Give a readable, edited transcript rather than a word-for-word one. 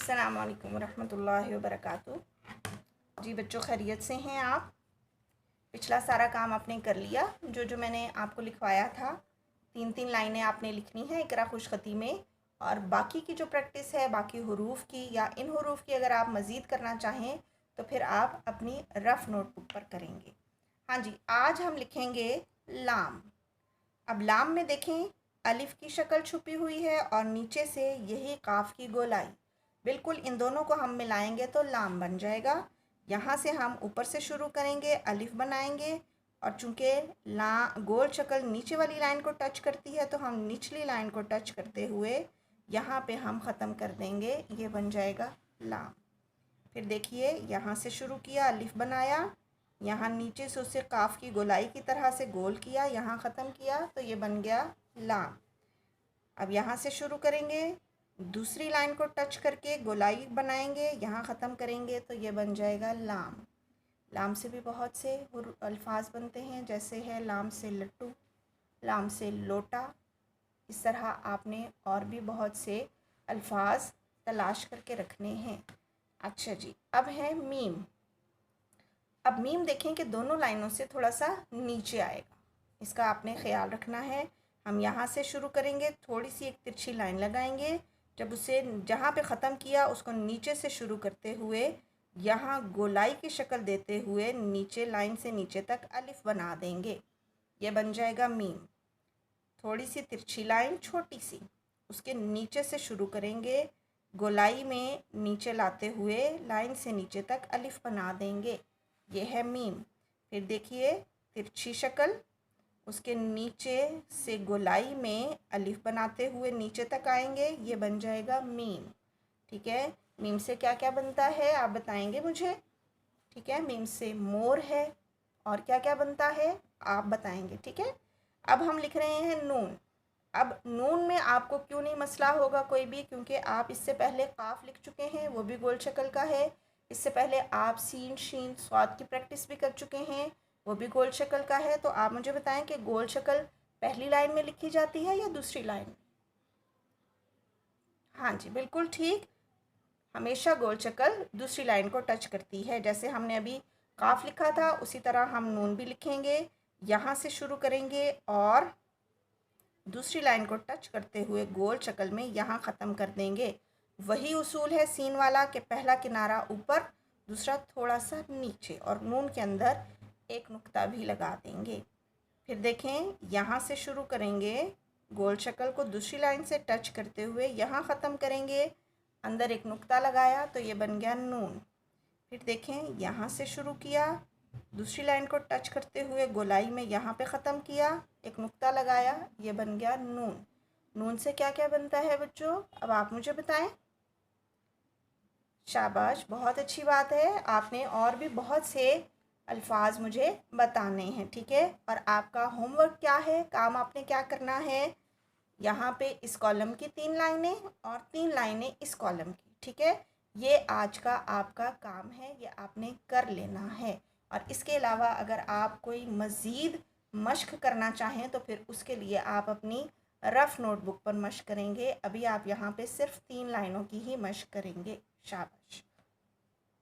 अस्सलाम वालेकुम रहमतुल्लाहि व बरकातुहू। जी बच्चों, खैरियत से हैं आप? पिछला सारा काम आपने कर लिया जो मैंने आपको लिखवाया था। 3-3 लाइनें आपने लिखनी है इकरा खुशखती में, और बाकी की जो प्रैक्टिस है बाकी हुरूफ की या इन हुरूफ की अगर आप मज़ीद करना चाहें तो फिर आप अपनी रफ़ नोटबुक पर करेंगे। हाँ जी, आज हम लिखेंगे लाम। अब लाम में देखें, अलिफ की शक्ल छुपी हुई है और नीचे से यही काफ की गोलाई। बिल्कुल इन दोनों को हम मिलाएंगे तो लाम बन जाएगा। यहाँ से हम ऊपर से शुरू करेंगे, अलिफ बनाएंगे, और चूँकि ला गोल शक्ल नीचे वाली लाइन को टच करती है तो हम निचली लाइन को टच करते हुए यहाँ पे हम ख़त्म कर देंगे। ये बन जाएगा लाम। फिर देखिए, यहाँ से शुरू किया, अलिफ बनाया, यहाँ नीचे से उसे काफ की गोलाई की तरह से गोल किया, यहाँ ख़त्म किया तो ये बन गया लाम। अब यहाँ से शुरू करेंगे, दूसरी लाइन को टच करके गोलाई बनाएंगे, यहाँ ख़त्म करेंगे तो ये बन जाएगा लाम। लाम से भी बहुत से अल्फाज बनते हैं, जैसे है लाम से लट्टू, लाम से लोटा। इस तरह आपने और भी बहुत से अल्फाज तलाश करके रखने हैं। अच्छा जी, अब है मीम। अब मीम देखें कि दोनों लाइनों से थोड़ा सा नीचे आएगा, इसका आपने ख्याल रखना है। हम यहाँ से शुरू करेंगे, थोड़ी सी एक तिरछी लाइन लगाएंगे, जब उसे जहाँ पे ख़त्म किया उसको नीचे से शुरू करते हुए यहाँ गोलाई की शक्ल देते हुए नीचे लाइन से नीचे तक अलिफ बना देंगे। ये बन जाएगा मीम। थोड़ी सी तिरछी लाइन छोटी सी, उसके नीचे से शुरू करेंगे, गोलाई में नीचे लाते हुए लाइन से नीचे तक अलिफ बना देंगे। ये है मीम। फिर देखिए, तिरछी शक्ल, उसके नीचे से गोलाई में अलिफ बनाते हुए नीचे तक आएंगे, ये बन जाएगा मीम। ठीक है, मीम से क्या क्या बनता है आप बताएंगे मुझे। ठीक है, मीम से मोर है, और क्या क्या बनता है आप बताएंगे। ठीक है, अब हम लिख रहे हैं नून। अब नून में आपको क्यों नहीं मसला होगा कोई भी, क्योंकि आप इससे पहले काफ लिख चुके हैं, वो भी गोल शक्ल का है। इससे पहले आप सीन शीन स्वाद की प्रैक्टिस भी कर चुके हैं, वो भी गोल शक्ल का है। तो आप मुझे बताएं कि गोल शक्ल पहली लाइन में लिखी जाती है या दूसरी लाइन में? हाँ जी, बिल्कुल ठीक, हमेशा गोल शक्ल दूसरी लाइन को टच करती है। जैसे हमने अभी काफ लिखा था उसी तरह हम नून भी लिखेंगे, यहाँ से शुरू करेंगे और दूसरी लाइन को टच करते हुए गोल शक्ल में यहाँ ख़त्म कर देंगे। वही उसूल है सीन वाला कि पहला किनारा ऊपर, दूसरा थोड़ा सा नीचे, और नून के अंदर एक नुक्ता भी लगा देंगे। फिर देखें, यहाँ से शुरू करेंगे, गोल शक्ल को दूसरी लाइन से टच करते हुए यहाँ ख़त्म करेंगे, अंदर एक नुक्ता लगाया तो ये बन गया नून। फिर देखें, यहाँ से शुरू किया, दूसरी लाइन को टच करते हुए गोलाई में यहाँ पे ख़त्म किया, एक नुक्ता लगाया, ये बन गया नून। नून से क्या क्या बनता है बच्चों, अब आप मुझे बताएं। शाबाश, बहुत अच्छी बात है, आपने और भी बहुत से अल्फाज मुझे बताने हैं। ठीक है, और आपका होमवर्क क्या है, काम आपने क्या करना है, यहाँ पे इस कॉलम की 3 लाइनें और 3 लाइनें इस कॉलम की। ठीक है, ये आज का आपका काम है, ये आपने कर लेना है। और इसके अलावा अगर आप कोई मज़ीद मश्क करना चाहें तो फिर उसके लिए आप अपनी रफ़ नोटबुक पर मश्क करेंगे। अभी आप यहाँ पे सिर्फ 3 लाइनों की ही मश्क करेंगे। शाबाश।